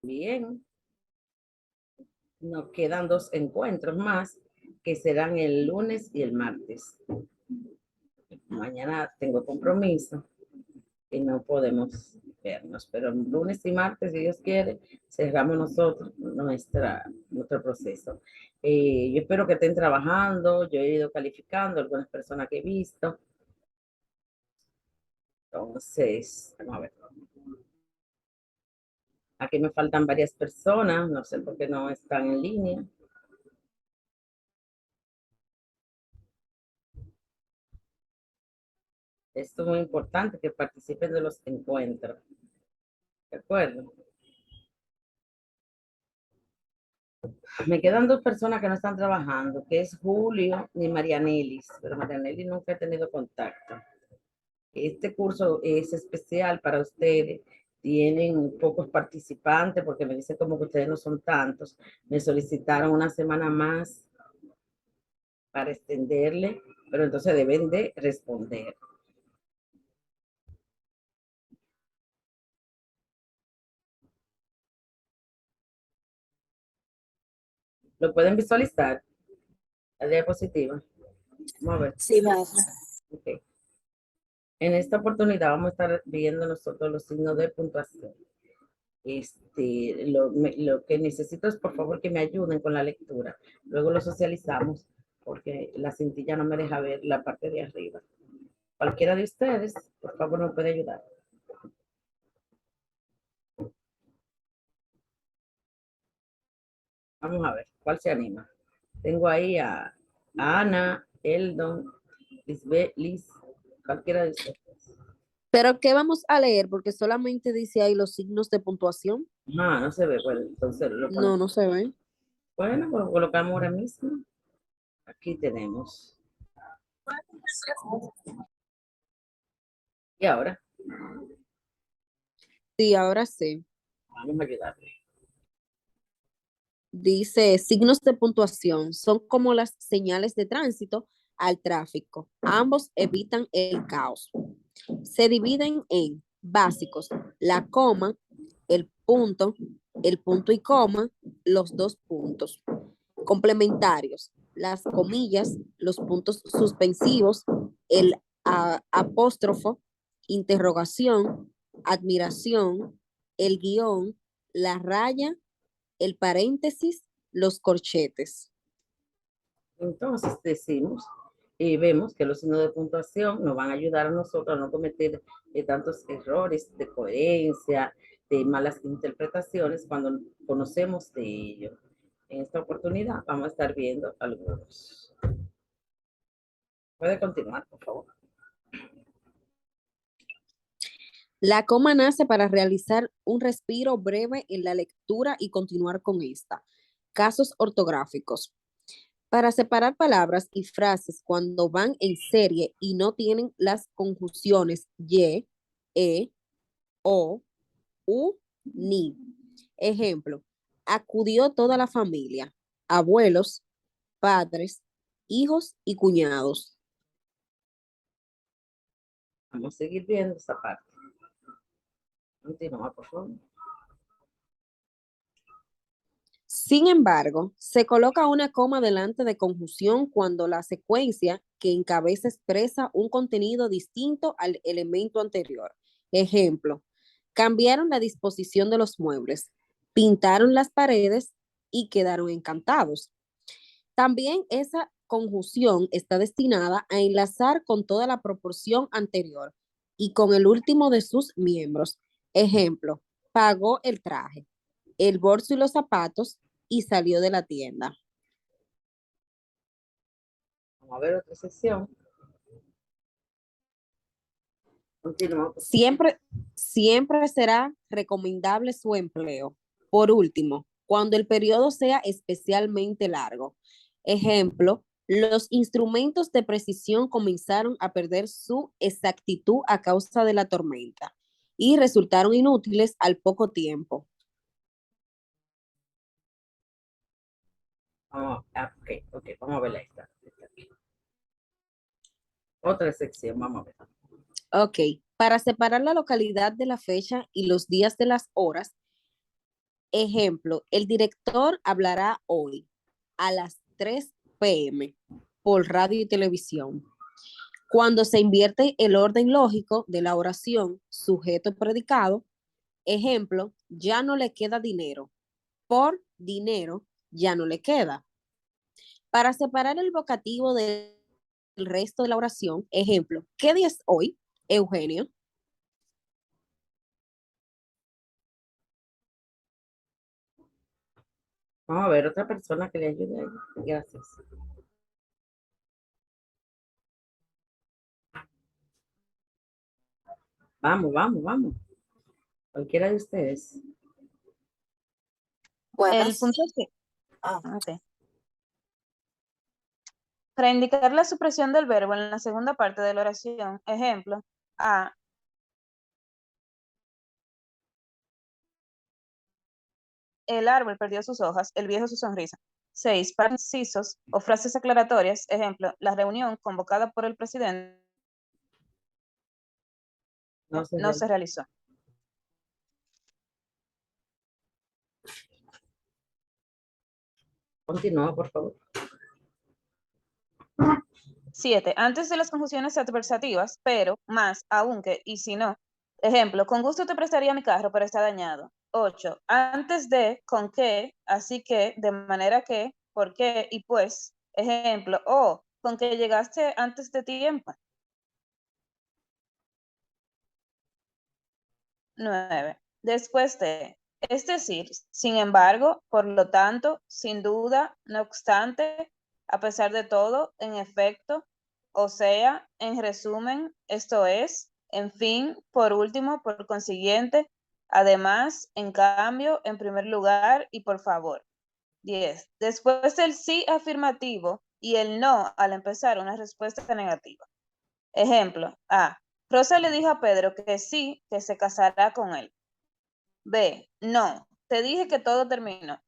Bien, nos quedan 2 encuentros más que serán el lunes y el martes. Mañana tengo compromiso y no podemos vernos, pero el lunes y martes, si Dios quiere, cerramos nosotros nuestro proceso. Yo espero que estén trabajando, yo he ido calificando algunas personas que he visto. Entonces, vamos a ver. Aquí me faltan varias personas, no sé por qué no están en línea. Esto es muy importante, que participen de los encuentros. ¿De acuerdo? Me quedan 2 personas que no están trabajando, que es Julio y Marianelis, pero Marianelis nunca he tenido contacto. Este curso es especial para ustedes. Tienen pocos participantes porque me dicen como que ustedes no son tantos. Me solicitaron una semana más para extenderle, pero entonces deben de responder. ¿Lo pueden visualizar? La diapositiva. Vamos a ver. Sí, maestra. Okay. En esta oportunidad vamos a estar viendo nosotros los signos de puntuación. Lo que necesito es, por favor, que me ayuden con la lectura. Luego lo socializamos porque la cintilla no me deja ver la parte de arriba. Cualquiera de ustedes, por favor, me puede ayudar. Vamos a ver, ¿cuál se anima? Tengo ahí a Ana, Eldon, Liz, cualquiera de ustedes. ¿Pero qué vamos a leer? Porque solamente dice ahí los signos de puntuación. Ah, no se ve, bueno, entonces lo No, ponemos. no se ve. Bueno, pues lo colocamos ahora mismo. Aquí tenemos. Y ahora Sí, ahora sí. vamos a ayudarle. Dice, signos de puntuación son como las señales de tránsito al tráfico. Ambos evitan el caos. Se dividen en básicos, la coma, el punto y coma, los 2 puntos. Complementarios, las comillas, los puntos suspensivos, el apóstrofo, interrogación, admiración, el guión, la raya, el paréntesis, los corchetes. Entonces decimos y vemos que los signos de puntuación nos van a ayudar a nosotros a no cometer tantos errores de coherencia, de malas interpretaciones cuando conocemos de ello. En esta oportunidad vamos a estar viendo algunos. Puede continuar, por favor. La coma nace para realizar un respiro breve en la lectura y continuar con esta. Casos ortográficos. Para separar palabras y frases cuando van en serie y no tienen las conjunciones y, o, u, ni. Ejemplo, acudió toda la familia, abuelos, padres, hijos y cuñados. Vamos a seguir viendo esta parte. Continúa, por favor. Sin embargo, se coloca una coma delante de conjunción cuando la secuencia que encabeza expresa un contenido distinto al elemento anterior. Ejemplo, cambiaron la disposición de los muebles, pintaron las paredes y quedaron encantados. También esa conjunción está destinada a enlazar con toda la proporción anterior y con el último de sus miembros. Ejemplo, pagó el traje, el bolso y los zapatos y salió de la tienda. Vamos a ver otra sección. Continúa. Siempre será recomendable su empleo. Por último, cuando el periodo sea especialmente largo. Ejemplo, los instrumentos de precisión comenzaron a perder su exactitud a causa de la tormenta y resultaron inútiles al poco tiempo. Ok, vamos a ver esta. Otra sección, vamos a ver. Ok, para separar la localidad de la fecha y los días de las horas, Ejemplo, el director hablará hoy a las 3 p.m. por radio y televisión. Cuando se invierte el orden lógico de la oración sujeto-predicado, ejemplo, ya no le queda dinero. Por dinero ya no le queda. Para separar el vocativo del resto de la oración, ejemplo, ¿qué día es hoy, Eugenio? Vamos a ver otra persona que le ayude ahí. Gracias. Vamos, vamos, vamos. Cualquiera de ustedes. El Buenas. punto es que, Ah, ok. Para indicar la supresión del verbo en la segunda parte de la oración, ejemplo, A, el árbol perdió sus hojas, el viejo su sonrisa. 6. Para incisos o frases aclaratorias, ejemplo, la reunión convocada por el presidente No se no se realizó. Continúa, por favor. 7. Antes de las conjunciones adversativas, pero, más, aunque y si no. Ejemplo, con gusto te prestaría mi carro, pero está dañado. 8. Antes de, con que, así que, de manera que, por qué y pues. Ejemplo, con que llegaste antes de tiempo. 9. Después de, es decir, sin embargo, por lo tanto, sin duda, no obstante, a pesar de todo, en efecto, o sea, en resumen, esto es, en fin, por último, por consiguiente, además, en cambio, en primer lugar y por favor. 10. Después del sí afirmativo y el no al empezar una respuesta negativa. Ejemplo, A. Rosa le dijo a Pedro que sí, que se casará con él. B. No, te dije que todo terminó.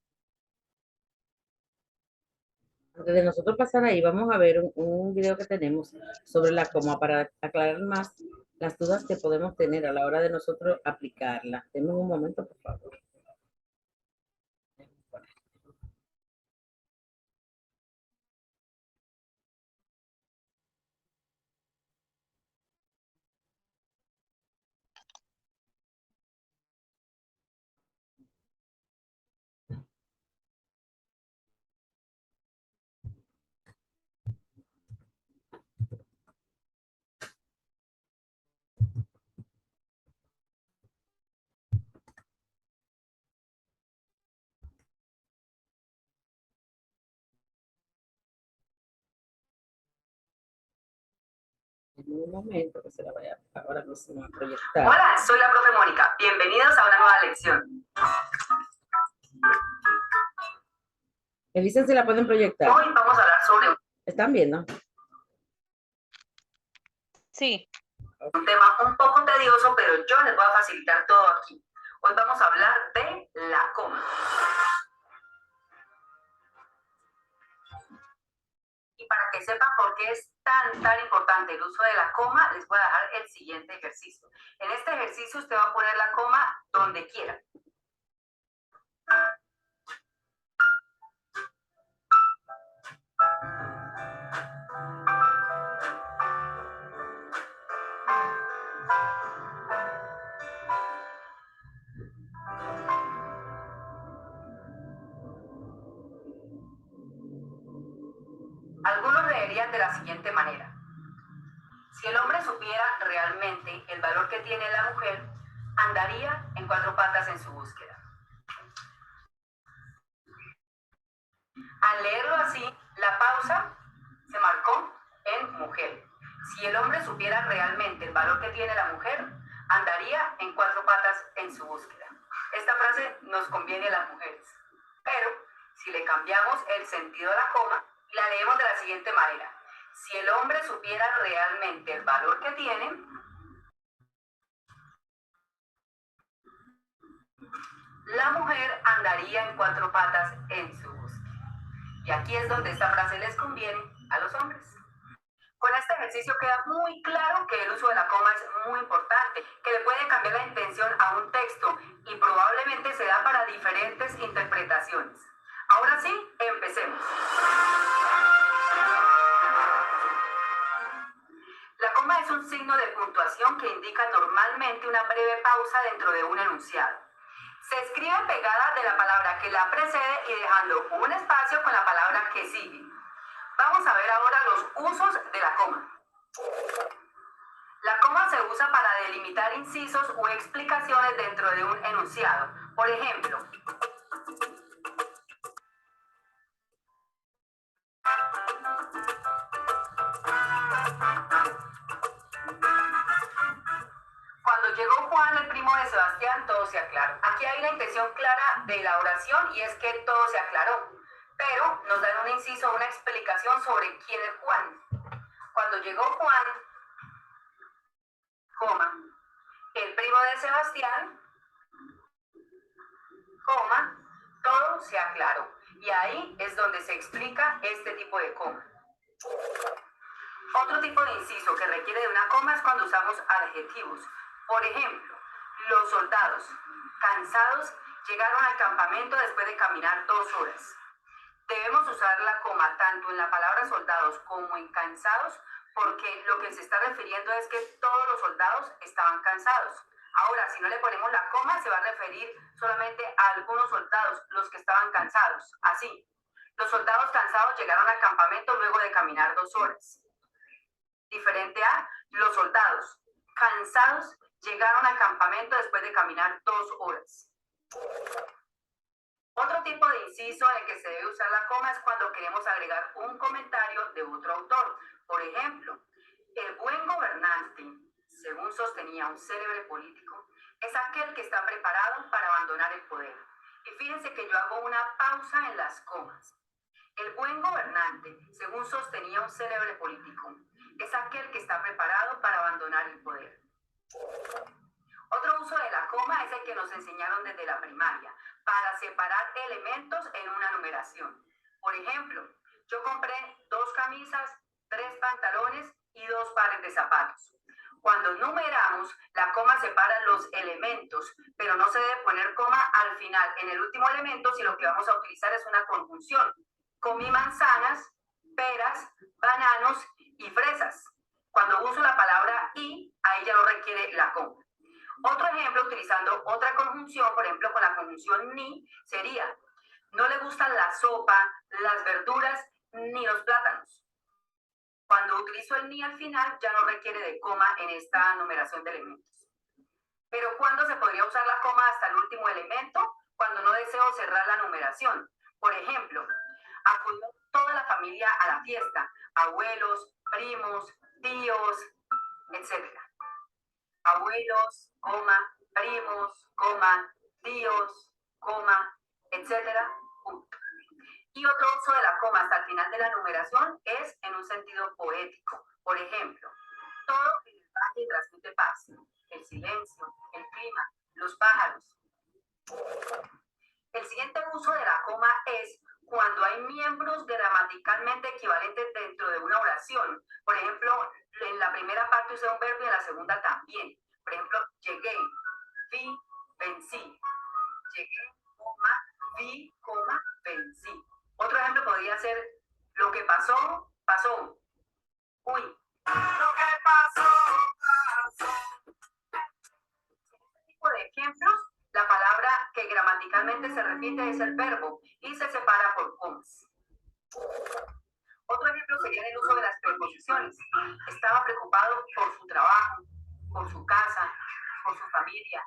Antes de nosotros pasar ahí, vamos a ver un video que tenemos sobre la coma para aclarar más las dudas que podemos tener a la hora de nosotros aplicarla. Denme un momento, por favor. En un momento que se la vaya ahora mismo a proyectar. Hola, soy la profe Mónica. Bienvenidos a una nueva lección. Me dicen si la pueden proyectar. Hoy vamos a hablar sobre ¿Están viendo? Sí. un tema un poco tedioso, pero yo les voy a facilitar todo aquí. Hoy vamos a hablar de la coma. Y para que sepan por qué es tan importante el uso de la coma, les voy a dejar el siguiente ejercicio. En este ejercicio usted va a poner la coma donde quiera. Algunos leerían de la siguiente manera. Si el hombre supiera realmente el valor que tiene la mujer, andaría en 4 patas en su búsqueda. Al leerlo así, la pausa se marcó en mujer. Si el hombre supiera realmente el valor que tiene la mujer, andaría en 4 patas en su búsqueda. Esta frase nos conviene a las mujeres. Pero si le cambiamos el sentido de la coma y la leemos de la siguiente manera. Si el hombre supiera realmente el valor que tiene, la mujer andaría en 4 patas en su búsqueda. Y aquí es donde esta frase les conviene a los hombres. Con este ejercicio queda muy claro que el uso de la coma es muy importante, que le puede cambiar la intención a un texto y probablemente se da para diferentes interpretaciones. Ahora sí, empecemos. La coma es un signo de puntuación que indica normalmente una breve pausa dentro de un enunciado. Se escribe pegada de la palabra que la precede y dejando un espacio con la palabra que sigue. Vamos a ver ahora los usos de la coma. La coma se usa para delimitar incisos o explicaciones dentro de un enunciado. Por ejemplo, cuando llegó Juan, el primo de Sebastián, todo se aclaró. Aquí hay una intención clara de la oración y es que todo se aclaró. Pero nos dan un inciso, una explicación sobre quién es Juan. Cuando llegó Juan, coma, el primo de Sebastián, coma, todo se aclaró. Y ahí es donde se explica este tipo de coma. Otro tipo de inciso que requiere de una coma es cuando usamos adjetivos. Por ejemplo, los soldados, cansados, llegaron al campamento después de caminar 2 horas. Debemos usar la coma tanto en la palabra soldados como en cansados, porque lo que se está refiriendo es que todos los soldados estaban cansados. Ahora, si no le ponemos la coma, se va a referir solamente a algunos soldados, los que estaban cansados. Así, los soldados cansados llegaron al campamento luego de caminar 2 horas. Diferente a los soldados cansados llegaron al campamento después de caminar 2 horas. Otro tipo de inciso en el que se debe usar la coma es cuando queremos agregar un comentario de otro autor. Por ejemplo, el buen gobernante, según sostenía un célebre político, es aquel que está preparado para abandonar el poder. Y fíjense que yo hago una pausa en las comas. El buen gobernante, según sostenía un célebre político, es aquel que está preparado para abandonar el poder. Otro uso de la coma es el que nos enseñaron desde la primaria, para separar elementos en una numeración. Por ejemplo, yo compré 2 camisas, 3 pantalones y 2 pares de zapatos. Cuando numeramos, la coma separa los elementos, pero no se debe poner coma al final en el último elemento, si lo que vamos a utilizar es una conjunción. Comí manzanas, peras, bananos y fresas. Cuando uso la palabra y, ahí ya no requiere la coma. Otro ejemplo, utilizando otra conjunción, por ejemplo, con la conjunción ni, sería: no le gustan la sopa, las verduras, ni los plátanos. Cuando utilizo el ni al final, ya no requiere de coma en esta numeración de elementos. Pero ¿cuándo se podría usar la coma hasta el último elemento? Cuando no deseo cerrar la numeración. Por ejemplo, acudió toda la familia a la fiesta, abuelos, primos, tíos, etc. Abuelos, coma, primos, coma, tíos, coma, etcétera. Y otro uso de la coma hasta el final de la numeración es en un sentido poético. Por ejemplo, todo en el valle transmite paz, el silencio, el clima, los pájaros. El siguiente uso de la coma es cuando hay miembros gramaticalmente equivalentes dentro de una oración. Por ejemplo, en la primera parte usé un verbo y en la segunda también. Por ejemplo, llegué, vi, vencí. Llegué, coma, vi, coma, vencí. Otro ejemplo podría ser: lo que pasó, pasó. Uy. Lo que pasó, pasó. Este tipo de ejemplos, la palabra que gramaticalmente se repite es el verbo y se separa por comas. Otro ejemplo sería el uso de las preposiciones. Estaba preocupado por su trabajo, por su casa, por su familia.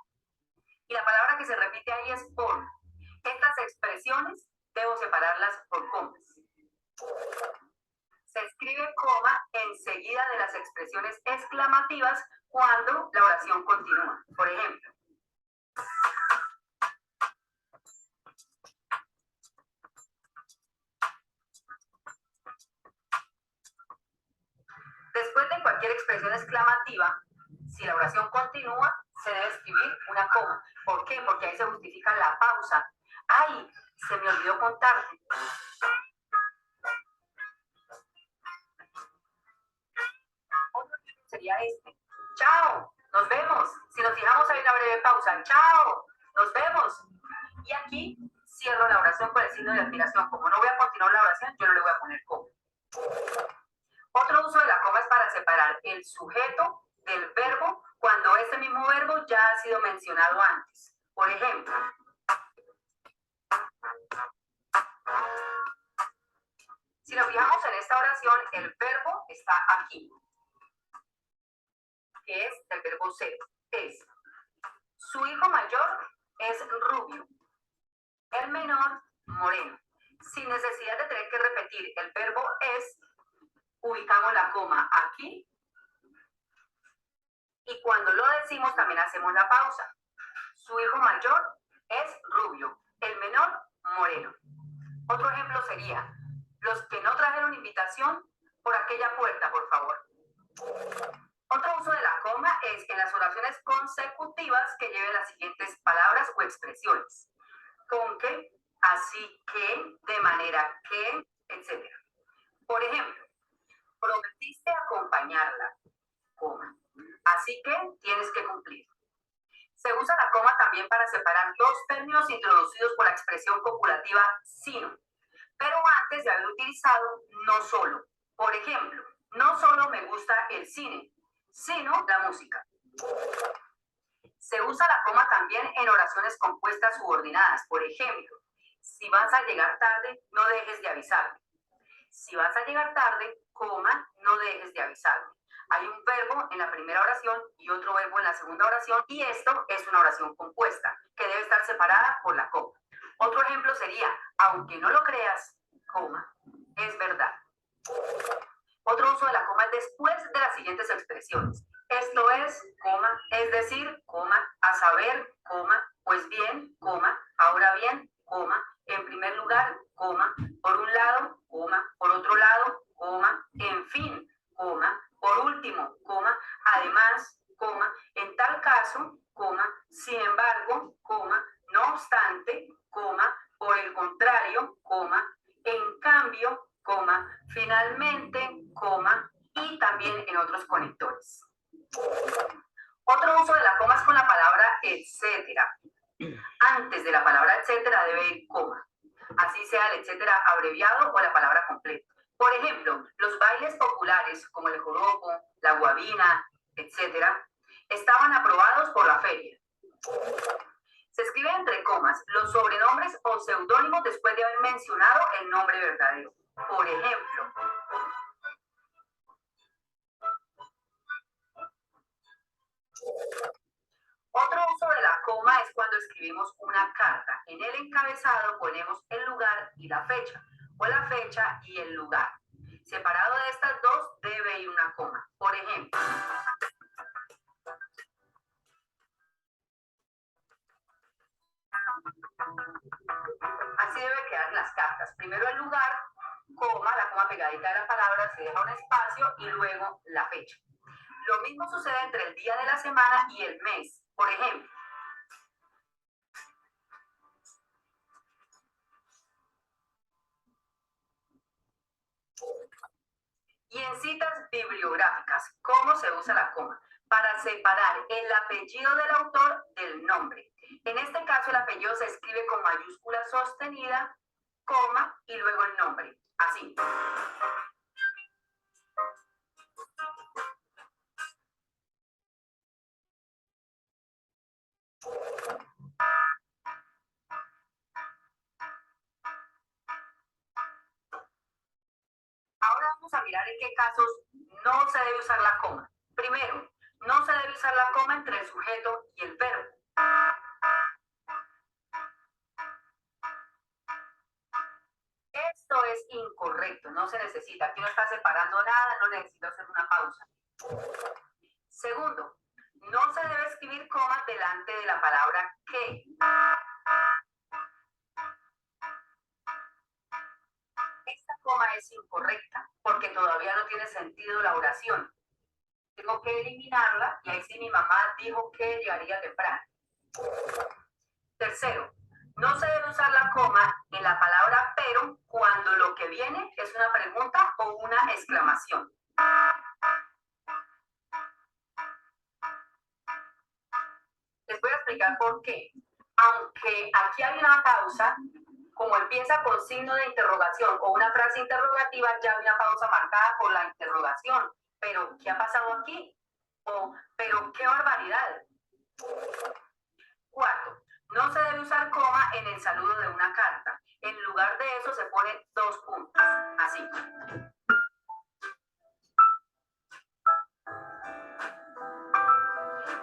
Y la palabra que se repite ahí es por. Estas expresiones debo separarlas por comas. Se escribe coma enseguida de las expresiones exclamativas cuando la oración continúa. Por ejemplo, después de cualquier expresión exclamativa, si la oración continúa, se debe escribir una coma. ¿Por qué? Porque ahí se justifica la pausa. ¡Ay! Se me olvidó contarte. sería este. Chao, nos vemos. Si nos fijamos hay una breve pausa. Chao, nos vemos. Y aquí cierro la oración con el signo de admiración. Como no voy a continuar la oración, yo no le voy a poner coma. Otro uso de la coma es para separar el sujeto del verbo cuando este mismo verbo ya ha sido mencionado antes. Por ejemplo, si nos fijamos en esta oración, el verbo está aquí, que es el verbo ser. Es su hijo mayor es rubio, el menor moreno. Sin necesidad de tener que repetir el verbo es, ubicamos la coma aquí y cuando lo decimos también hacemos la pausa. Su hijo mayor es rubio, el menor moreno. Otro ejemplo sería, los que no trajeron invitación, por aquella puerta, por favor. Otro uso de la coma es en las oraciones consecutivas que lleven las siguientes palabras o expresiones. Con que, así que, de manera que, etc. Por ejemplo, prometiste acompañarla, coma. Así que tienes que cumplir. Se usa la coma también para separar dos términos introducidos por la expresión copulativa sino, pero antes de haber utilizado no solo. Por ejemplo, no solo me gusta el cine, sino la música. Se usa la coma también en oraciones compuestas subordinadas. Por ejemplo, si vas a llegar tarde, no dejes de avisarme. Si vas a llegar tarde, coma, no dejes de avisarme. Hay un verbo en la primera oración y otro verbo en la segunda oración y esto es una oración compuesta que debe estar separada por la coma. Otro ejemplo sería, aunque no lo creas, coma, es verdad. Otro uso de la coma es después de las siguientes expresiones. Esto es, coma, es decir, coma, a saber, coma, pues bien, coma, ahora bien, coma, en primer lugar, coma, por un lado, coma, por otro lado, coma, en fin, coma, por último, coma, además, coma, en tal caso, coma, sin embargo, coma, no obstante, coma, por el contrario, coma, en cambio, coma, finalmente, coma, y también en otros conectores. Otro uso de la coma es con la palabra etcétera. Antes de la palabra etcétera debe ir coma, así sea el etcétera abreviado o la palabra completa. Por ejemplo, los bailes populares como el joropo, la guabina, etcétera, estaban aprobados por la feria. Se escribe entre comas los sobrenombres o seudónimos después de haber mencionado el nombre verdadero. Por ejemplo, otro uso de la coma es cuando escribimos una carta. En el encabezado ponemos el lugar y la fecha, o la fecha y el lugar. Separado de estas dos debe ir una coma. Por ejemplo, así debe quedar las cartas. Primero el lugar, coma, la coma pegadita de la palabra, se deja un espacio y luego la fecha. Lo mismo sucede entre el día de la semana y el mes. Por ejemplo, y en citas bibliográficas, ¿cómo se usa la coma? Para separar el apellido del autor del nombre. En este caso, el apellido se escribe con mayúscula sostenida, coma, y luego el nombre. Así. Ahora vamos a mirar en qué casos no se debe usar la coma. Primero, no se debe usar la coma entre el sujeto y el verbo. Esto es incorrecto, no se necesita. Aquí no está separando nada, no necesito hacer una pausa. Segundo, no se debe escribir coma delante de la palabra que. Esta coma es incorrecta porque todavía no tiene sentido la oración. Tengo que eliminarla y ahí sí mi mamá dijo que llegaría temprano. Tercero, no se debe usar la coma en la palabra pero cuando lo que viene es una pregunta o una exclamación. una pausa, como empieza con signo de interrogación o una frase interrogativa, ya hay una pausa marcada por la interrogación. ¿Pero qué ha pasado aquí? O, ¿pero qué barbaridad? Cuarto, no se debe usar coma en el saludo de una carta. En lugar de eso se pone 2 puntos, así.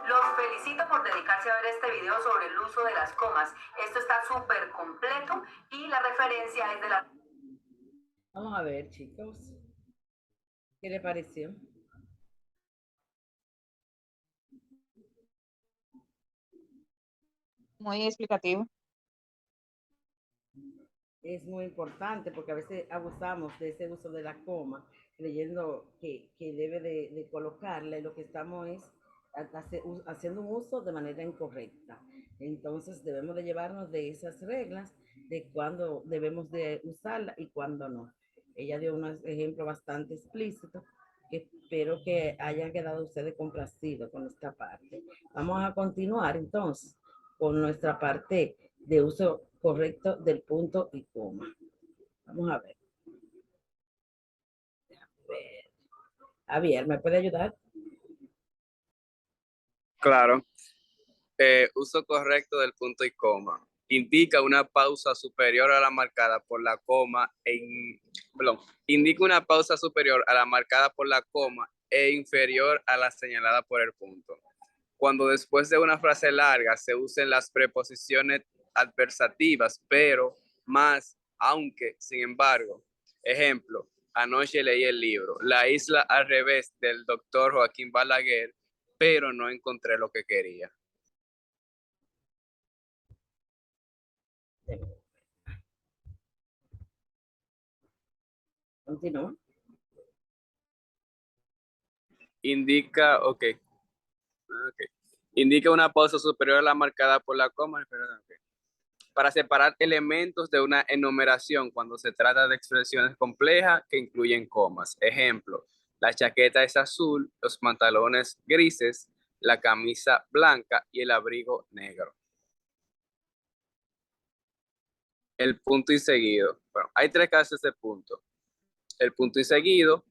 Los felicito por dedicarse a ver este video sobre el uso de las comas. Esto está súper completo y la referencia es de la... Vamos a ver, chicos. ¿Qué le pareció? Muy explicativo. Es muy importante porque a veces abusamos de ese uso de la coma, creyendo que debe de colocarle, lo que estamos es haciendo un uso de manera incorrecta. Entonces debemos de llevarnos de esas reglas de cuándo debemos de usarla y cuándo no. Ella dio unos ejemplos bastante explícitos que espero que hayan quedado ustedes complacidos con esta parte. Vamos a continuar entonces con nuestra parte de uso correcto del punto y coma. Vamos a ver. Javier, ¿me puede ayudar? Claro. Uso correcto del punto y coma. Indica una pausa superior a la marcada por la coma indica una pausa superior a la marcada por la coma e inferior a la señalada por el punto. Cuando después de una frase larga se usen las preposiciones adversativas, pero, más, aunque, sin embargo. Ejemplo, anoche leí el libro La isla al revés del doctor Joaquín Balaguer, pero no encontré lo que quería. Continúa. Indica, ok. Indica una pausa superior a la marcada por la coma. Para separar elementos de una enumeración cuando se trata de expresiones complejas que incluyen comas. Ejemplo, la chaqueta es azul, los pantalones grises, la camisa blanca y el abrigo negro. El punto y seguido. Bueno, hay 3 casos de punto. El punto y seguido,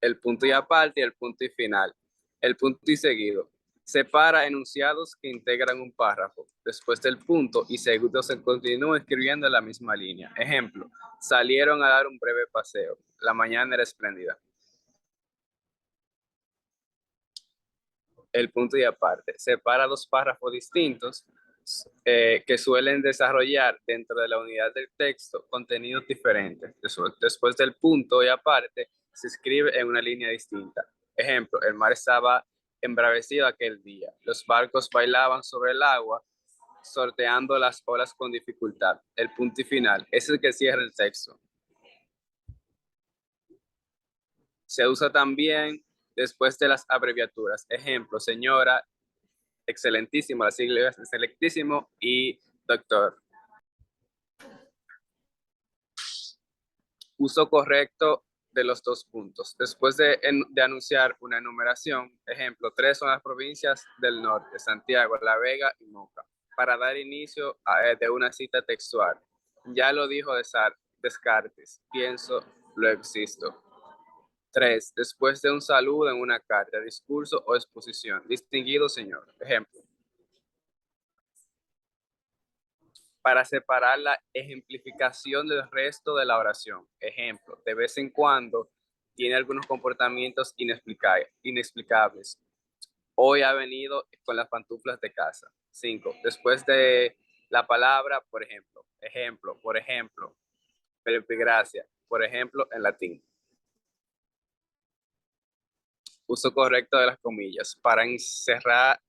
el punto y aparte y el punto y final. El punto y seguido separa enunciados que integran un párrafo. Después del punto y seguido se continúa escribiendo en la misma línea. Ejemplo, salieron a dar un breve paseo. La mañana era espléndida. El punto y aparte separa 2 párrafos distintos que suelen desarrollar dentro de la unidad del texto contenidos diferentes. Después del punto y aparte se escribe en una línea distinta. Ejemplo, el mar estaba embravecido aquel día. Los barcos bailaban sobre el agua, sorteando las olas con dificultad. El punto y final es el que cierra el texto. Se usa también después de las abreviaturas. Ejemplo, señora, excelentísimo, las siglas excelentísimo y doctor. Uso correcto de los 2 puntos. Después de anunciar una enumeración, ejemplo, 3 son las provincias del norte, Santiago, La Vega y Moca, para dar inicio de una cita textual. Ya lo dijo Descartes, pienso, lo existo. 3. Después de un saludo en una carta, discurso o exposición. Distinguido señor. Ejemplo. Para separar la ejemplificación del resto de la oración. Ejemplo, de vez en cuando tiene algunos comportamientos inexplicables. Hoy ha venido con las pantuflas de casa. 5. Después de la palabra, por ejemplo. Ejemplo, por ejemplo. Perspicacia, por ejemplo, en latín. Uso correcto de las comillas. Para encerrar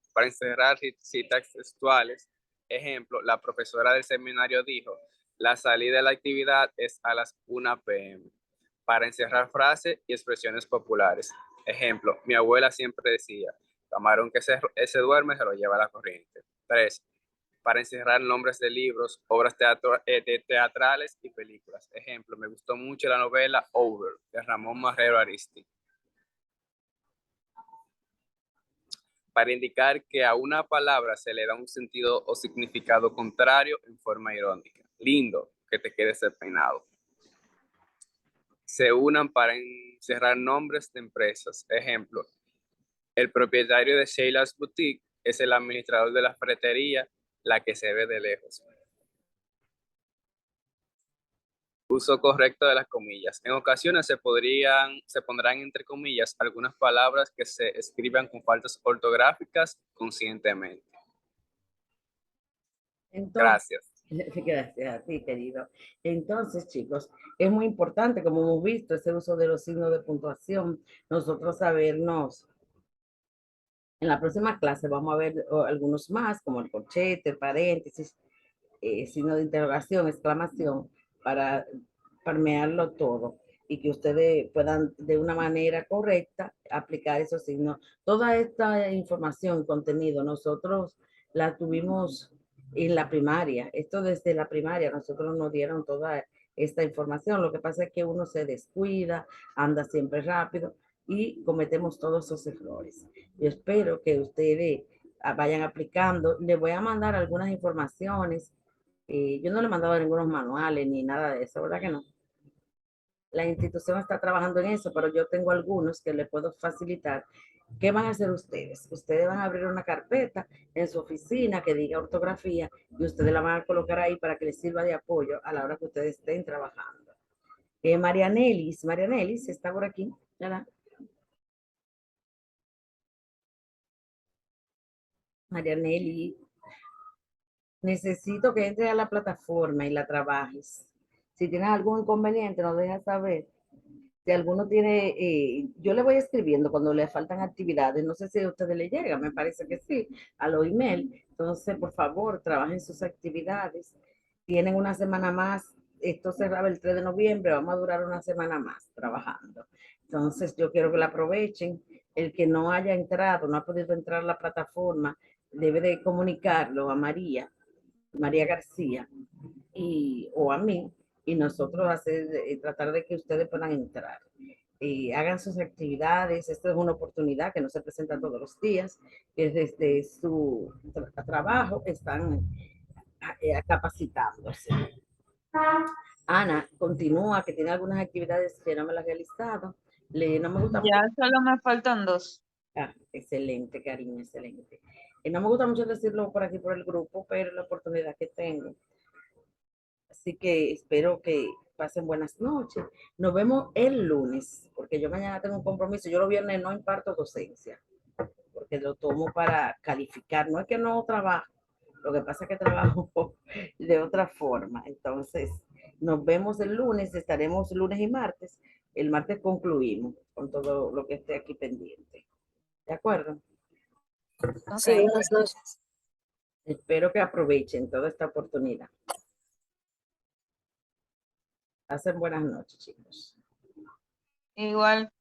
citas textuales. Ejemplo, la profesora del seminario dijo, la salida de la actividad es a las 1 p.m. Para encerrar frases y expresiones populares. Ejemplo, mi abuela siempre decía, camarón que se duerme se lo lleva a la corriente. 3. Para encerrar nombres de libros, obras teatrales y películas. Ejemplo, me gustó mucho la novela Over, de Ramón Marrero Aristi. para indicar que a una palabra se le da un sentido o significado contrario en forma irónica. Lindo que te quede ese peinado. Se unan para encerrar nombres de empresas. Ejemplo, el propietario de Sheila's Boutique es el administrador de la ferretería, la que se ve de lejos. Uso correcto de las comillas. En ocasiones se pondrán entre comillas algunas palabras que se escriban con faltas ortográficas conscientemente. Entonces, Gracias. gracias a ti, querido. Entonces, chicos, es muy importante, como hemos visto, ese uso de los signos de puntuación, nosotros sabernos. En la próxima clase vamos a ver algunos más, como el corchete, el paréntesis, signo de interrogación, exclamación, para permearlo todo y que ustedes puedan de una manera correcta aplicar esos signos. Toda esta información, contenido, nosotros la tuvimos en la primaria. Esto desde la primaria, nosotros nos dieron toda esta información. Lo que pasa es que uno se descuida, anda siempre rápido y cometemos todos esos errores. Yo espero que ustedes vayan aplicando. Les voy a mandar algunas informaciones. Yo no le he mandado ningunos manuales ni nada de eso, ¿verdad que no? La institución está trabajando en eso, pero yo tengo algunos que les puedo facilitar. ¿Qué van a hacer ustedes? Ustedes van a abrir una carpeta en su oficina que diga ortografía y ustedes la van a colocar ahí para que les sirva de apoyo a la hora que ustedes estén trabajando. Marianelis está por aquí, ¿verdad? Marianeli, necesito que entres a la plataforma y la trabajes. Si tienes algún inconveniente, nos dejas saber. Si alguno tiene, yo le voy escribiendo cuando le faltan actividades. No sé si a ustedes le llega, me parece que sí, a los email. Entonces, por favor, trabajen sus actividades. Tienen una semana más. Esto cerraba el 3 de noviembre, vamos a durar una semana más trabajando. Entonces, yo quiero que la aprovechen. El que no haya entrado, no ha podido entrar a la plataforma, debe de comunicarlo a María García o a mí, y nosotros tratar de que ustedes puedan entrar. Hagan sus actividades. Esto es una oportunidad que no se presenta todos los días, que desde su trabajo están capacitándose. Ana, continúa, que tiene algunas actividades que no me las he realizado. No me gusta Ya mucho. solo me faltan 2. Excelente, cariño, excelente. No me gusta mucho decirlo por aquí por el grupo, pero la oportunidad que tengo. Así que espero que pasen buenas noches. Nos vemos el lunes, porque yo mañana tengo un compromiso. Yo los viernes no imparto docencia, porque lo tomo para calificar. No es que no trabajo, lo que pasa es que trabajo de otra forma. Entonces, nos vemos el lunes, estaremos lunes y martes. El martes concluimos con todo lo que esté aquí pendiente. ¿De acuerdo? Sí, Ok. buenas noches. Espero que aprovechen toda esta oportunidad. Pasen buenas noches, chicos. Igual.